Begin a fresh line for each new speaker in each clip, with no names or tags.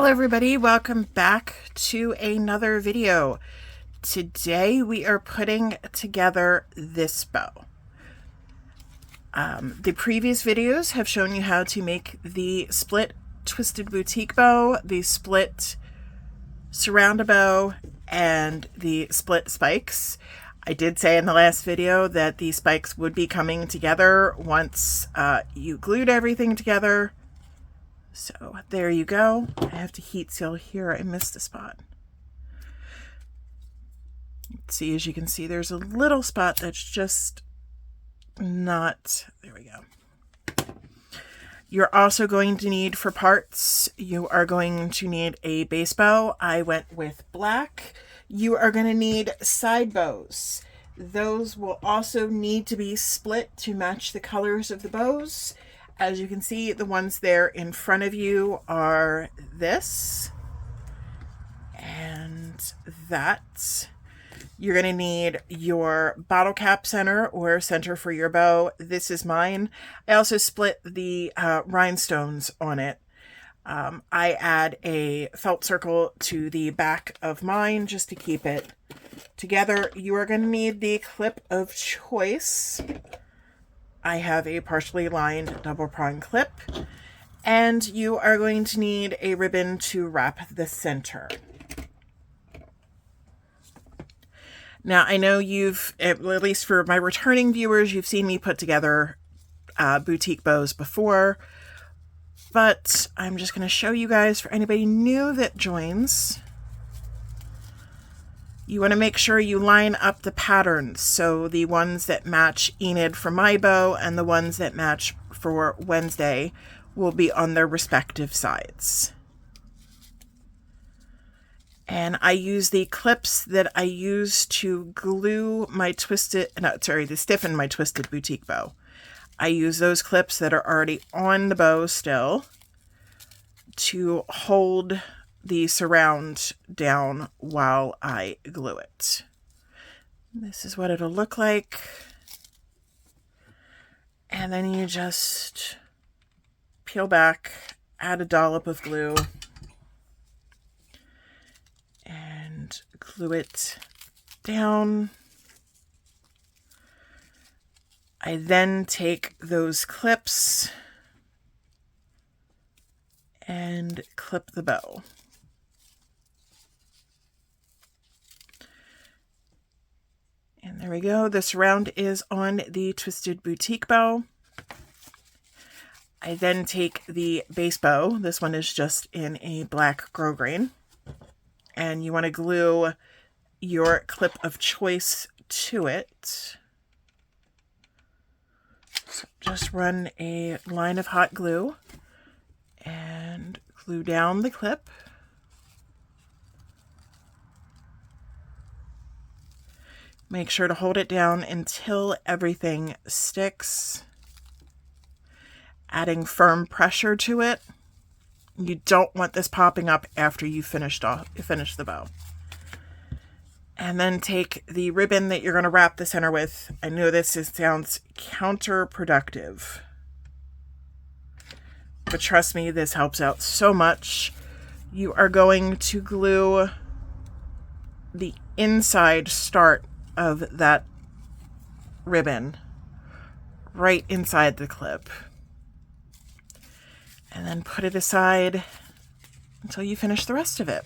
Hello everybody, welcome back to another video. Today we are putting together this bow. The previous videos have shown you how to make the split twisted boutique bow, the split surround bow, and the split spikes. I did say in the last video that the spikes would be coming together once you glued everything together. So there you go. I have to heat seal here. I missed a spot. Let's see, as you can see, there's a little spot that's just not, there we go. You're also going to need, for parts, you are going to need a base bow. I went with black. You are going to need side bows. Those will also need to be split to match the colors of the bows. As you can see, the ones there in front of you are this and that. You're going to need your bottle cap center or center for your bow. This is mine. I also split the rhinestones on it. I add a felt circle to the back of mine just to keep it together. You are going to need the clip of choice. I have a partially lined double prong clip, and you are going to need a ribbon to wrap the center. Now, I know you've, at least for my returning viewers, you've seen me put together boutique bows before, but I'm just going to show you guys, for anybody new that joins, you want to make sure you line up the patterns. So the ones that match Enid for my bow and the ones that match for Wednesday will be on their respective sides. And I use the clips that I use to glue my to stiffen my twisted boutique bow. I use those clips that are already on the bow still to hold the surround down while I glue it. This is what it'll look like. And then you just peel back, add a dollop of glue, and glue it down. I then take those clips and clip the bow. And there we go. The surround is on the twisted boutique bow. I then take the base bow. This one is just in a black grosgrain. And you want to glue your clip of choice to it. So just run a line of hot glue and glue down the clip. Make sure to hold it down until everything sticks, adding firm pressure to it. You don't want this popping up after you finish the bow. And then take the ribbon that you're going to wrap the center with. I know sounds counterproductive, but trust me, this helps out so much. You are going to glue the inside start of that ribbon right inside the clip, and then put it aside until you finish the rest of it.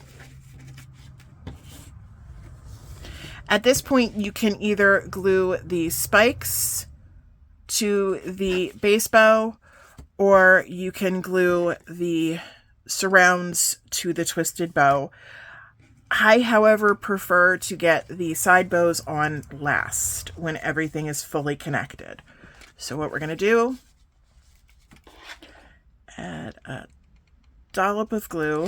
At this point, you can either glue the spikes to the base bow, or you can glue the surrounds to the twisted bow. I, however, prefer to get the side bows on last when everything is fully connected. So what we're going to do, add a dollop of glue,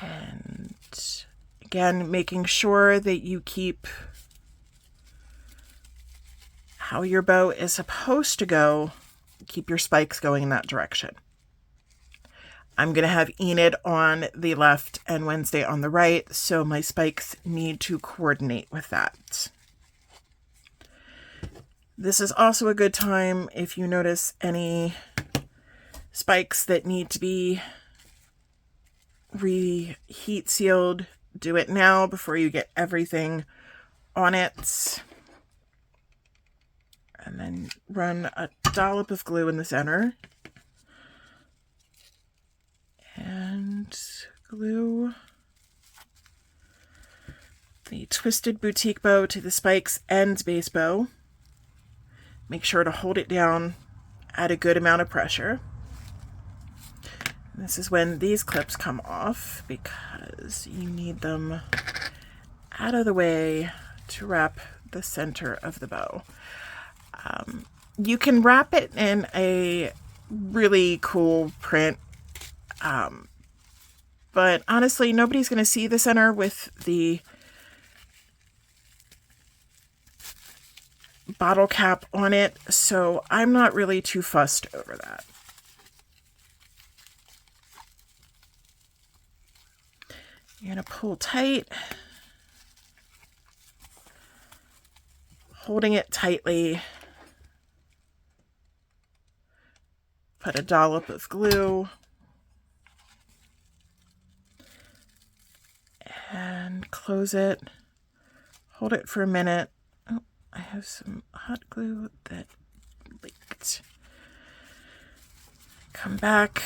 and again, making sure that you keep how your bow is supposed to go, keep your spikes going in that direction. I'm going to have Enid on the left and Wednesday on the right, so my spikes need to coordinate with that. This is also a good time if you notice any spikes that need to be reheat sealed. Do it now before you get everything on it. And then run a dollop of glue in the center. And glue the twisted boutique bow to the spikes and base bow. Make sure to hold it down at a good amount of pressure. This is when these clips come off because you need them out of the way to wrap the center of the bow. You can wrap it in a really cool print, but honestly, nobody's going to see the center with the bottle cap on it, so I'm not really too fussed over that. You're going to pull tight, holding it tightly. Put a dollop of glue and close it. Hold it for a minute. Oh, I have some hot glue that leaked. Come back,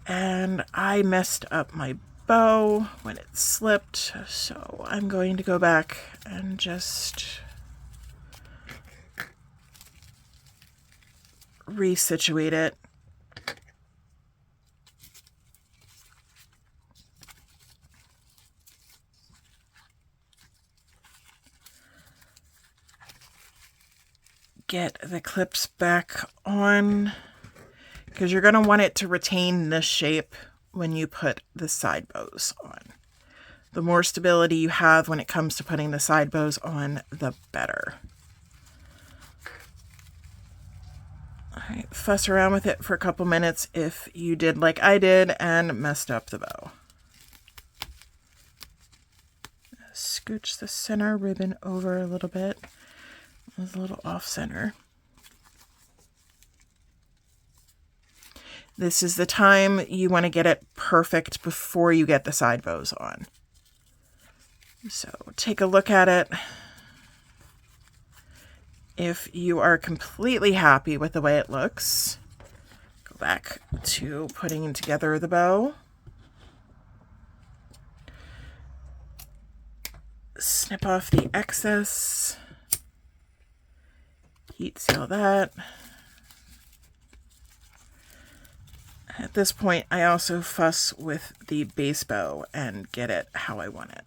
and I messed up my bow when it slipped, so I'm going to go back and just resituate it. Get the clips back on because you're going to want it to retain this shape when you put the side bows on. The more stability you have when it comes to putting the side bows on, the better. All right, fuss around with it for a couple minutes if you did like I did and messed up the bow. Scooch the center ribbon over a little bit. It was a little off center. This is the time you want to get it perfect before you get the side bows on. So take a look at it. If you are completely happy with the way it looks, go back to putting together the bow. Snip off the excess. Heat seal that. At this point, I also fuss with the base bow and get it how I want it.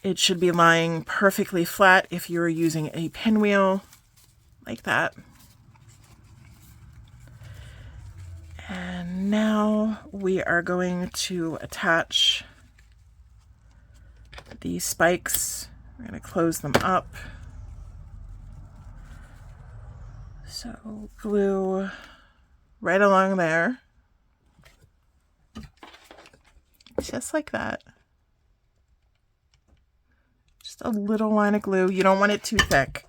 It should be lying perfectly flat if you're using a pinwheel, like that. And now we are going to attach these spikes. We're going to close them up. So glue right along there, just like that. Just a little line of glue. You don't want it too thick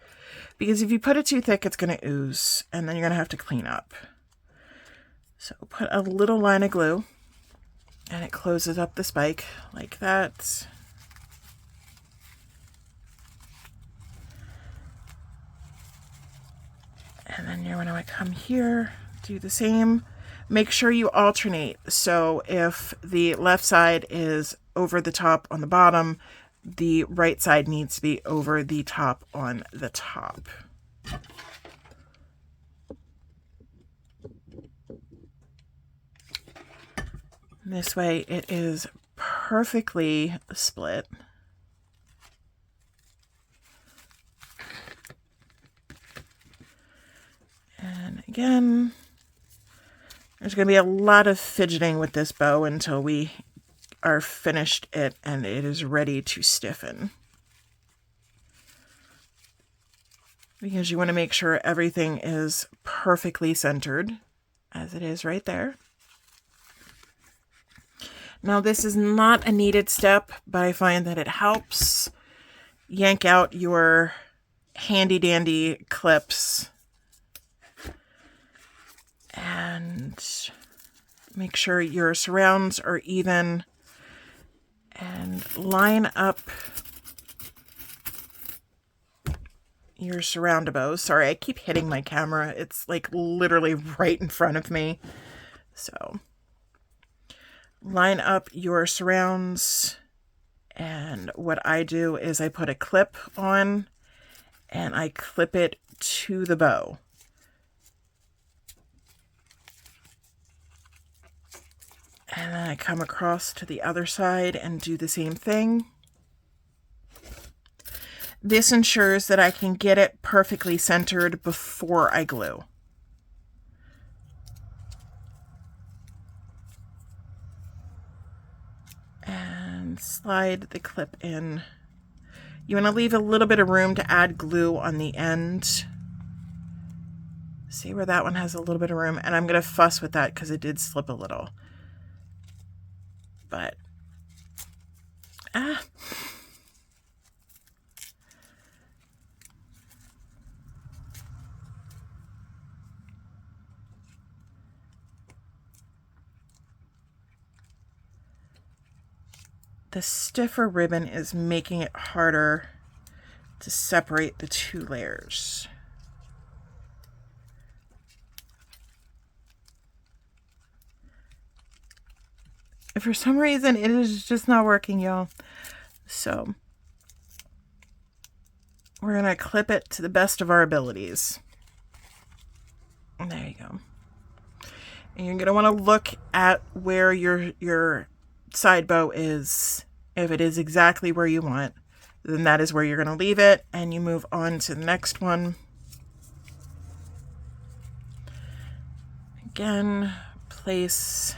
because if you put it too thick, it's going to ooze and then you're going to have to clean up. So put a little line of glue and it closes up the spike like that. And then you're going to come here, do the same. Make sure you alternate. So if the left side is over the top on the bottom, the right side needs to be over the top on the top. This way it is perfectly split. And again, there's going to be a lot of fidgeting with this bow until we are finished it and it is ready to stiffen. Because you want to make sure everything is perfectly centered, as it is right there. Now this is not a needed step, but I find that it helps. yank out your handy dandy clips and make sure your surrounds are even and line up your surroundable. Sorry, I keep hitting my camera. It's like literally right in front of me. So line up your surrounds, and what I do is I put a clip on and I clip it to the bow. And then I come across to the other side and do the same thing. This ensures that I can get it perfectly centered before I glue. And slide the clip in. You want to leave a little bit of room to add glue on the end. See where that one has a little bit of room? And I'm going to fuss with that because it did slip a little. But, the stiffer ribbon is making it harder to separate the two layers. For some reason, it is just not working, y'all. So we're going to clip it to the best of our abilities. And there you go. And you're going to want to look at where your side bow is. If it is exactly where you want, then that is where you're going to leave it, and you move on to the next one. Again, place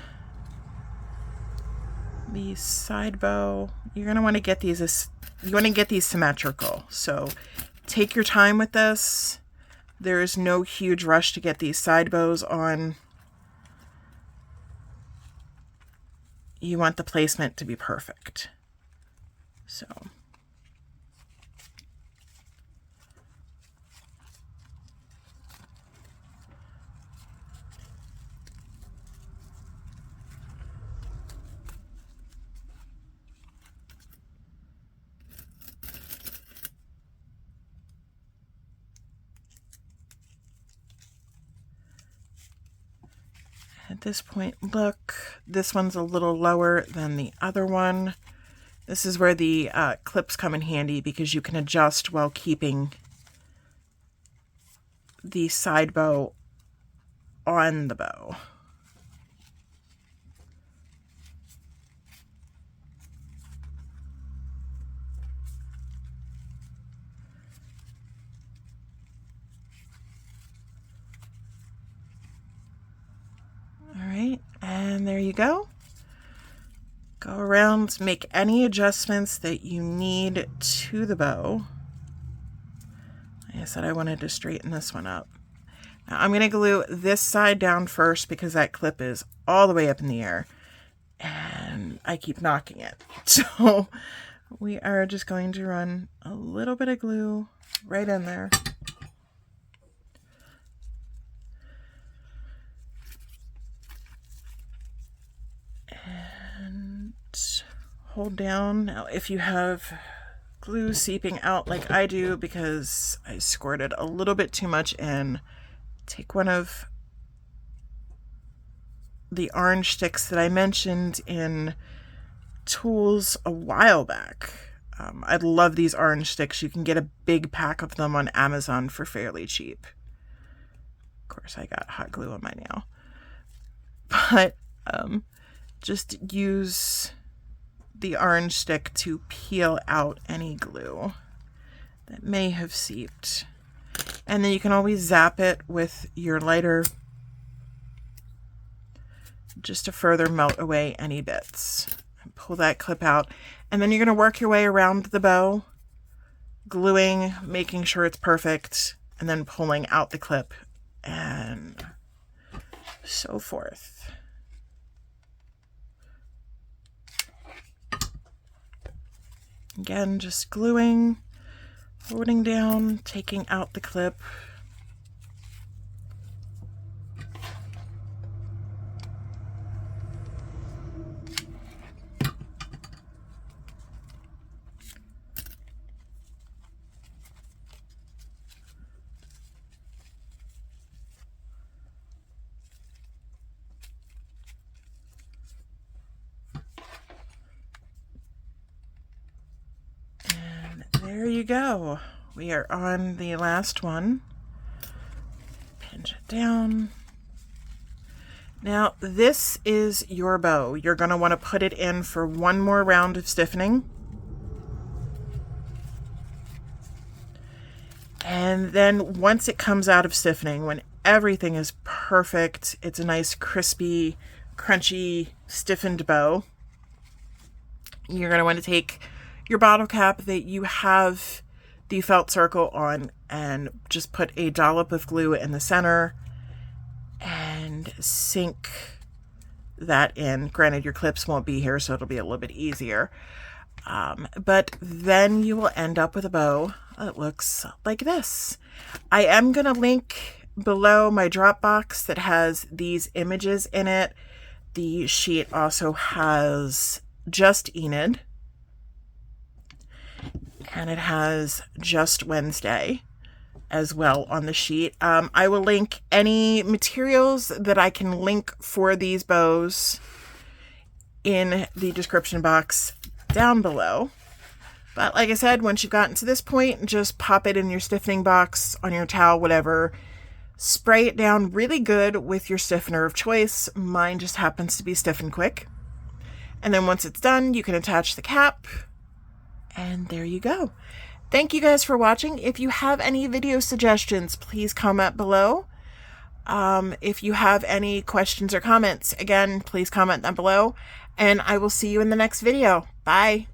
the side bow. You're going to want to get these symmetrical. So take your time with this. There is no huge rush to get these side bows on. You want the placement to be perfect. So at this point, look, this one's a little lower than the other one. This is where the clips come in handy because you can adjust while keeping the side bow on the bow. All right, and there you go. Go around, make any adjustments that you need to the bow. Like I said, I wanted to straighten this one up. Now I'm going to glue this side down first because that clip is all the way up in the air and I keep knocking it. So we are just going to run a little bit of glue right in there. Hold down. Now, if you have glue seeping out like I do because I squirted a little bit too much in, take one of the orange sticks that I mentioned in tools a while back. I love these orange sticks. You can get a big pack of them on Amazon for fairly cheap. Of course, I got hot glue on my nail. But just use the orange stick to peel out any glue that may have seeped. And then you can always zap it with your lighter just to further melt away any bits. Pull that clip out, and then you're going to work your way around the bow, gluing, making sure it's perfect, and then pulling out the clip and so forth. Again, just gluing, Holding down, taking out the clip. There you go. We are on the last one. Pinch it down. Now, this is your bow. You're going to want to put it in for one more round of stiffening. And then once it comes out of stiffening, when everything is perfect, it's a nice crispy, crunchy, stiffened bow, you're going to want to take your bottle cap that you have the felt circle on and just put a dollop of glue in the center and sink that in. Granted, your clips won't be here, so it'll be a little bit easier. But then you will end up with a bow that looks like this. I am going to link below my Dropbox that has these images in it. The sheet also has just Enid, and it has just Wednesday as well on the sheet. I will link any materials that I can link for these bows in the description box down below. But like I said, once you've gotten to this point, just pop it in your stiffening box, on your towel, whatever. Spray it down really good with your stiffener of choice. Mine just happens to be Stiff and Quick. And then once it's done, you can attach the cap. And there you go. Thank you guys for watching. If you have any video suggestions, please comment below. If you have any questions or comments, again, please comment down below. And I will see you in the next video. Bye.